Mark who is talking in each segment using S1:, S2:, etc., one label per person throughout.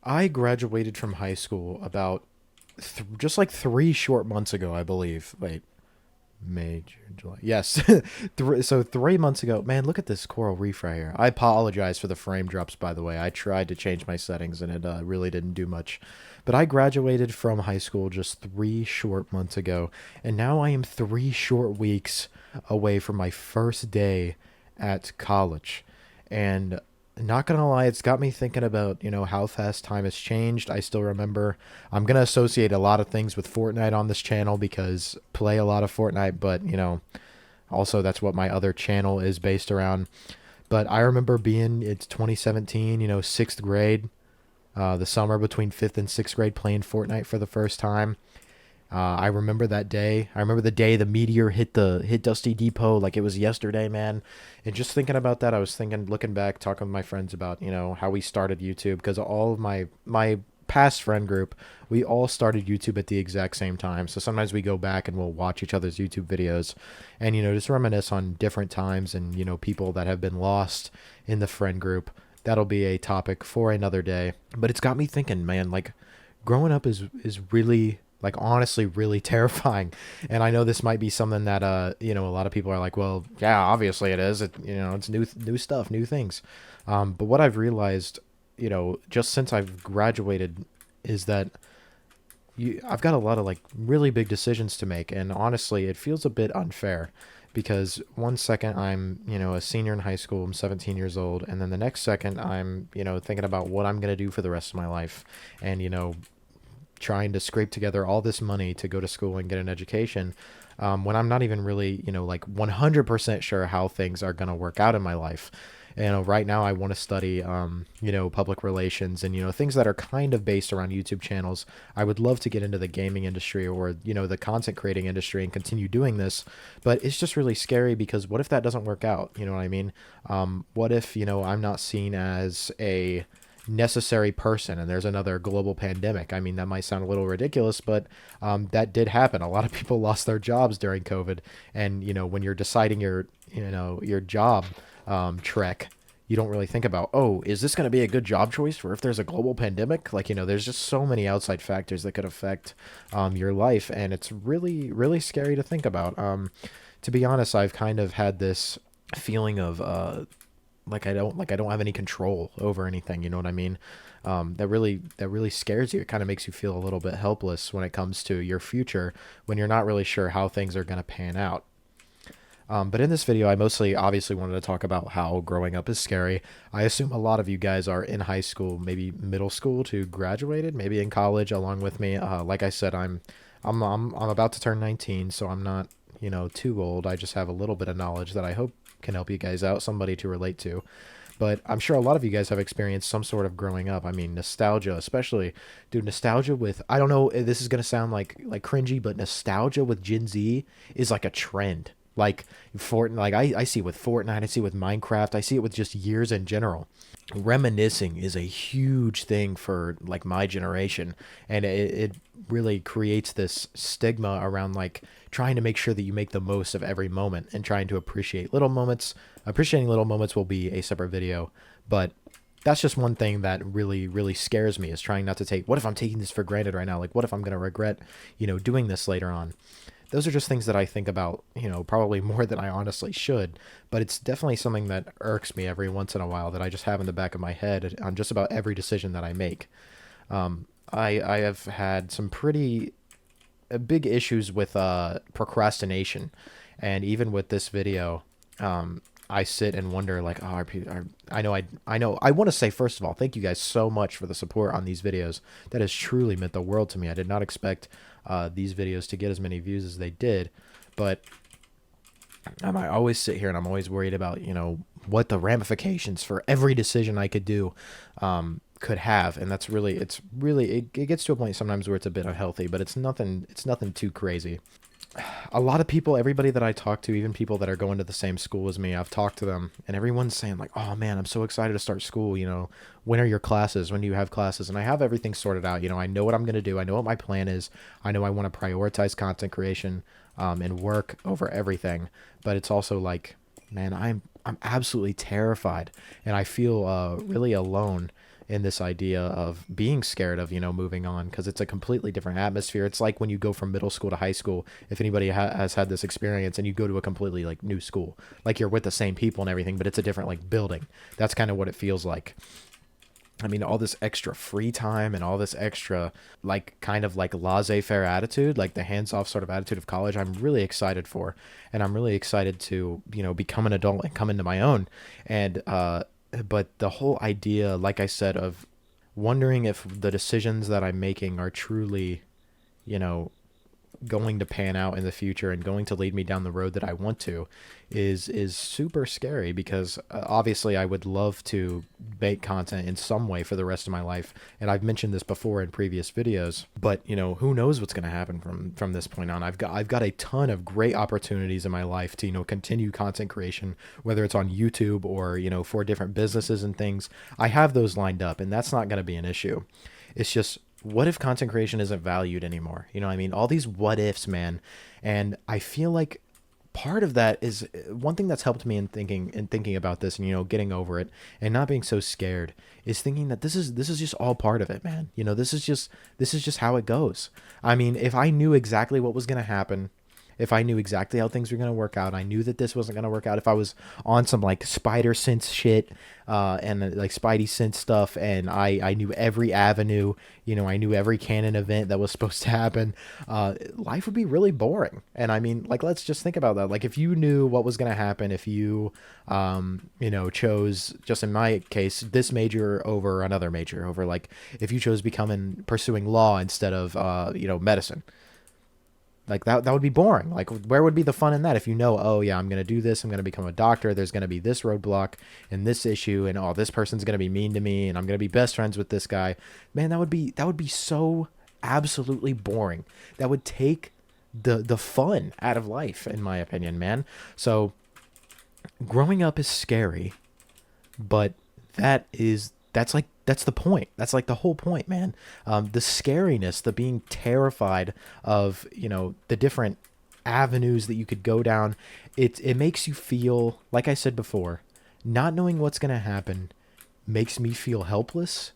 S1: I graduated from high school about just like 3 short months ago, I believe. Wait, May, June, July. Yes, so 3 months ago. Man, look at this coral reef right here. I apologize for the frame drops, by the way. I tried to change my settings and it really didn't do much. But I graduated from high school just 3 short months ago, and now I am 3 short weeks away from my first day at college. And not gonna lie, it's got me thinking about, how fast time has changed. I still remember I'm gonna associate a lot of things with Fortnite on this channel because play a lot of Fortnite, but also that's what my other channel is based around. But I remember being it's 2017, sixth grade, the summer between fifth and sixth grade, playing Fortnite for the first time. I remember that day. I remember the day the meteor hit Dusty Depot like it was yesterday, man. And just thinking about that, I was thinking, looking back, talking with my friends about how we started YouTube because all of my past friend group, we all started YouTube at the exact same time. So sometimes we go back and we'll watch each other's YouTube videos, and just reminisce on different times and people that have been lost in the friend group. That'll be a topic for another day. But it's got me thinking, man. Like growing up is really like honestly really terrifying. And I know this might be something that a lot of people are like, well, yeah, obviously it is. It's new stuff, new things. But what I've realized, just since I've graduated, is that I've got a lot of like really big decisions to make, and honestly, it feels a bit unfair because one second I'm, a senior in high school, I'm 17 years old, and then the next second I'm, thinking about what I'm going to do for the rest of my life, and trying to scrape together all this money to go to school and get an education, when I'm not even really, like 100% sure how things are going to work out in my life. Right now I want to study, public relations and, things that are kind of based around YouTube channels. I would love to get into the gaming industry or, the content creating industry and continue doing this. But it's just really scary because what if that doesn't work out? You know what I mean? What if, I'm not seen as a necessary person and there's another global pandemic? I mean, that might sound a little ridiculous, but that did happen. A lot of people lost their jobs during COVID. And, when you're deciding your job trek, you don't really think about, oh, is this going to be a good job choice for if there's a global pandemic? Like, there's just so many outside factors that could affect your life. And it's really, really scary to think about. To be honest, I've kind of had this feeling of like I don't have any control over anything. You know what I mean? That really scares you. It kind of makes you feel a little bit helpless when it comes to your future when you're not really sure how things are going to pan out. But in this video, I mostly obviously wanted to talk about how growing up is scary. I assume a lot of you guys are in high school, maybe middle school to graduated, maybe in college along with me. Like I said, I'm about to turn 19, so I'm not, too old. I just have a little bit of knowledge that I hope can help you guys out, somebody to relate to. But I'm sure a lot of you guys have experienced some sort of growing up. I mean, nostalgia, especially, dude, nostalgia with, I don't know, this is gonna sound like cringy, but nostalgia with Gen Z is like a trend. Like Fortnite, like I see it with Fortnite, I see it with Minecraft, I see it with just years in general. Reminiscing is a huge thing for like my generation, and it really creates this stigma around like trying to make sure that you make the most of every moment and trying to appreciate little moments. Appreciating little moments will be a separate video, but that's just one thing that really really scares me, is trying not to take, what if I'm taking this for granted right now, like what if I'm going to regret doing this later on. Those are just things that I think about, probably more than I honestly should, but it's definitely something that irks me every once in a while that I just have in the back of my head on just about every decision that I make. I have had some pretty big issues with procrastination, and even with this video, I sit and wonder like, oh, I want to say, first of all, thank you guys so much for the support on these videos. That has truly meant the world to me. I did not expect these videos to get as many views as they did, but I always sit here and I'm always worried about, what the ramifications for every decision I could do could have. And that's really, it gets to a point sometimes where it's a bit unhealthy, but it's nothing too crazy. A lot of people, everybody that I talk to, even people that are going to the same school as me, I've talked to them and everyone's saying like, oh man, I'm so excited to start school. When are your classes? When do you have classes? And I have everything sorted out. I know what I'm going to do. I know what my plan is. I know I want to prioritize content creation, and work over everything. But it's also like, man, I'm absolutely terrified and I feel really alone in this idea of being scared of, moving on, because it's a completely different atmosphere. It's like when you go from middle school to high school, if anybody has had this experience, and you go to a completely like new school, like you're with the same people and everything, but it's a different like building. That's kind of what it feels like. I mean, all this extra free time and all this extra, like, kind of like laissez-faire attitude, like the hands-off sort of attitude of college, I'm really excited for. And I'm really excited to, become an adult and come into my own. And, but the whole idea, like I said, of wondering if the decisions that I'm making are truly, you know, going to pan out in the future and going to lead me down the road that I want to is super scary, because obviously I would love to make content in some way for the rest of my life, and I've mentioned this before in previous videos, but who knows what's going to happen from this point on. I've got a ton of great opportunities in my life to continue content creation, whether it's on YouTube or for different businesses and things. I have those lined up, and that's not going to be an issue. It's just, what if content creation isn't valued anymore? You know what I mean? All these what ifs, man. And I feel like part of that is one thing that's helped me in thinking about this, and getting over it and not being so scared, is thinking that this is just all part of it, man. This is just how it goes. I mean, if I knew exactly what was going to happen, if I knew exactly how things were going to work out, I knew that this wasn't going to work out. If I was on some like spider sense shit, and like Spidey sense stuff, and I knew every avenue, I knew every canon event that was supposed to happen, life would be really boring. And I mean, like, let's just think about that. Like, if you knew what was going to happen, if you, chose, just in my case, this major over another major, over like, if you chose pursuing law instead of, medicine. Like that would be boring. Like, where would be the fun in that if oh yeah, I'm going to do this, I'm going to become a doctor, there's going to be this roadblock and this issue, and oh, this person's going to be mean to me, and I'm going to be best friends with this guy. Man, that would be so absolutely boring. That would take the fun out of life, in my opinion, man. So growing up is scary, but that's the point. That's like the whole point, man. The scariness, the being terrified of, the different avenues that you could go down. It makes you feel, like I said before, not knowing what's going to happen makes me feel helpless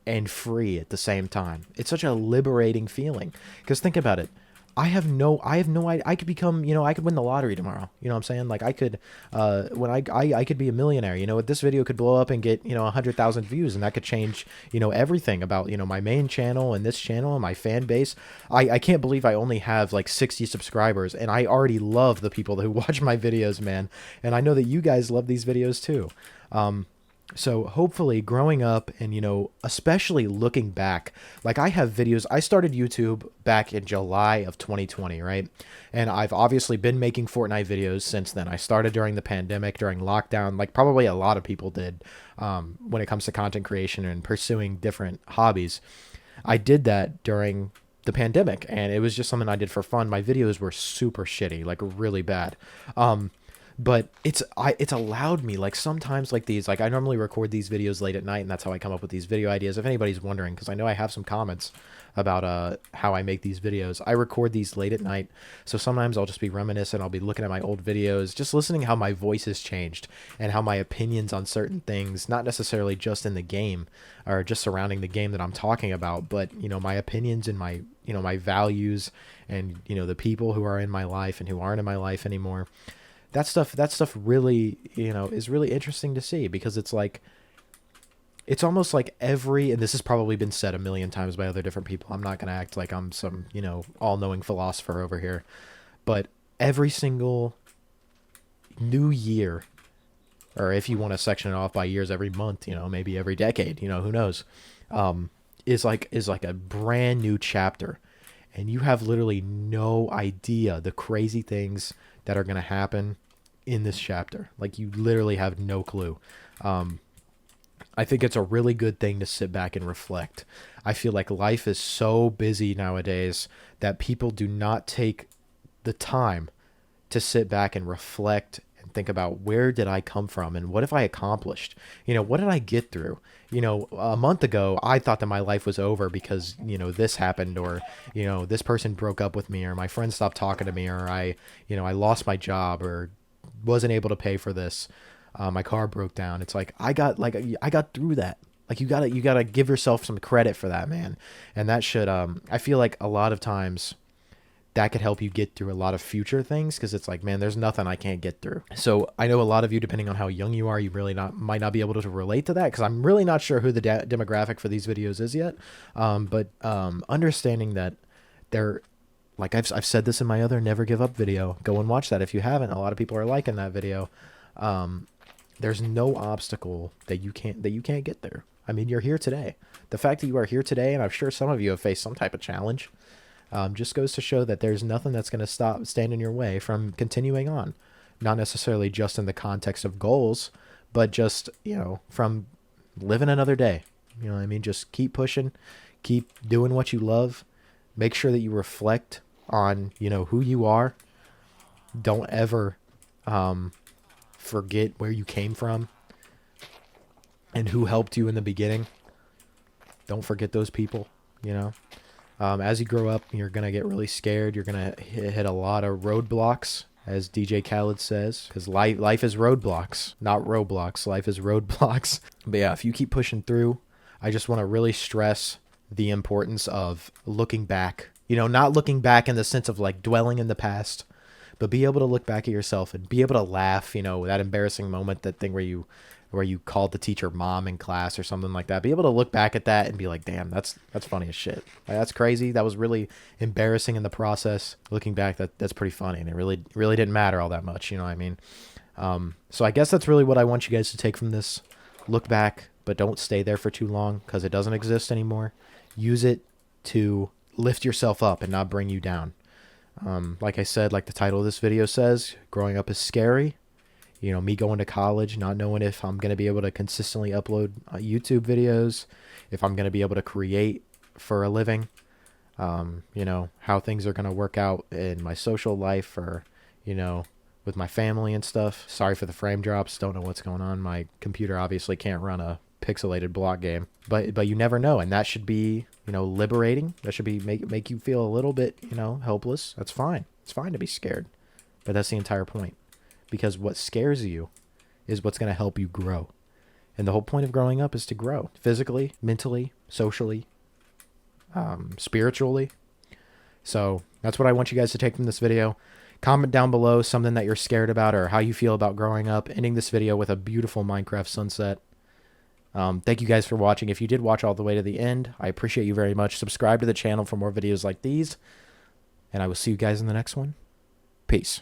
S1: and free at the same time. It's such a liberating feeling, because think about it. I have no idea. I could become, I could win the lottery tomorrow. You know what I'm saying? Like, I could, I could be a millionaire. This video could blow up and get, 100,000 views, and that could change, everything about, my main channel and this channel and my fan base. I can't believe I only have like 60 subscribers, and I already love the people who watch my videos, man. And I know that you guys love these videos too. So hopefully growing up and, especially looking back, like I have videos, I started YouTube back in July of 2020, right? And I've obviously been making Fortnite videos since then. I started during the pandemic, during lockdown, like probably a lot of people did, when it comes to content creation and pursuing different hobbies. I did that during the pandemic, and it was just something I did for fun. My videos were super shitty, like really bad. But it's allowed me, like, sometimes like these, like I normally record these videos late at night, and that's how I come up with these video ideas. If anybody's wondering, because I know I have some comments about how I make these videos. I record these late at night, so sometimes I'll just be reminiscent. I'll be looking at my old videos, just listening how my voice has changed and how my opinions on certain things, not necessarily just in the game or just surrounding the game that I'm talking about, but my opinions and my my values, and the people who are in my life and who aren't in my life anymore. That stuff really, is really interesting to see, because it's like, it's almost like and this has probably been said a million times by other different people. I'm not going to act like I'm some, all-knowing philosopher over here, but every single new year, or if you want to section it off by years, every month, maybe every decade, who knows, is like a brand new chapter. And you have literally no idea the crazy things that are going to happen in this chapter. Like, you literally have no clue. I think it's a really good thing to sit back and reflect. I feel like life is so busy nowadays that people do not take the time to sit back and reflect and think about, where did I come from and what have I accomplished? What did I get through? A month ago, I thought that my life was over because, this happened, or, this person broke up with me, or my friend stopped talking to me, or I lost my job, or wasn't able to pay for this. My car broke down. It's like, I got through that. Like you gotta give yourself some credit for that, man. And that should I feel like a lot of times that could help you get through a lot of future things, because it's like, man, there's nothing I can't get through. So I know a lot of you, depending on how young you are, you really not might not be able to relate to that, because I'm really not sure who the demographic for these videos is yet. But understanding that they're like I've said this in my other Never Give Up video. Go and watch that if you haven't. A lot of people are liking that video. There's no obstacle that you can't get there. I mean, you're here today. The fact that you are here today, and I'm sure some of you have faced some type of challenge, just goes to show that there's nothing that's going to stand in your way from continuing on. Not necessarily just in the context of goals, but just, you know, from living another day. You know what I mean? Just keep pushing, keep doing what you love. Make sure that you reflect on, you know, who you are. Don't ever forget where you came from and who helped you in the beginning. Don't forget those people, you know. As you grow up, you're going to get really scared. You're going to hit a lot of roadblocks, as DJ Khaled says, because life is roadblocks, not Roblox. Life is roadblocks. But yeah, if you keep pushing through, I just want to really stress the importance of looking back. You know, not looking back in the sense of like dwelling in the past, but be able to look back at yourself and be able to laugh, you know, that embarrassing moment, that thing where you called the teacher mom in class or something like that. Be able to look back at that and be like, damn, that's funny as shit. Like, that's crazy. That was really embarrassing in the process. Looking back, that's pretty funny. And it really didn't matter all that much. You know what I mean? So I guess that's really what I want you guys to take from this. Look back, but don't stay there for too long, because it doesn't exist anymore. Use it to lift yourself up and not bring you down. Like I said, like the title of this video says, growing up is scary. You know, me going to college, not knowing if I'm going to be able to consistently upload YouTube videos, if I'm going to be able to create for a living, you know, how things are going to work out in my social life, or, you know, with my family and stuff. Sorry for the frame drops. Don't know what's going on. My computer obviously can't run a pixelated block game, but you never know. And that should be, you know, liberating. That should be make you feel a little bit, you know, helpless. That's fine. It's fine to be scared, but that's the entire point. Because what scares you is what's going to help you grow. And the whole point of growing up is to grow physically, mentally, socially, spiritually. So that's what I want you guys to take from this video. Comment down below something that you're scared about, or how you feel about growing up. Ending this video with a beautiful Minecraft sunset. Thank you guys for watching. If you did watch all the way to the end, I appreciate you very much. Subscribe to the channel for more videos like these. And I will see you guys in the next one. Peace.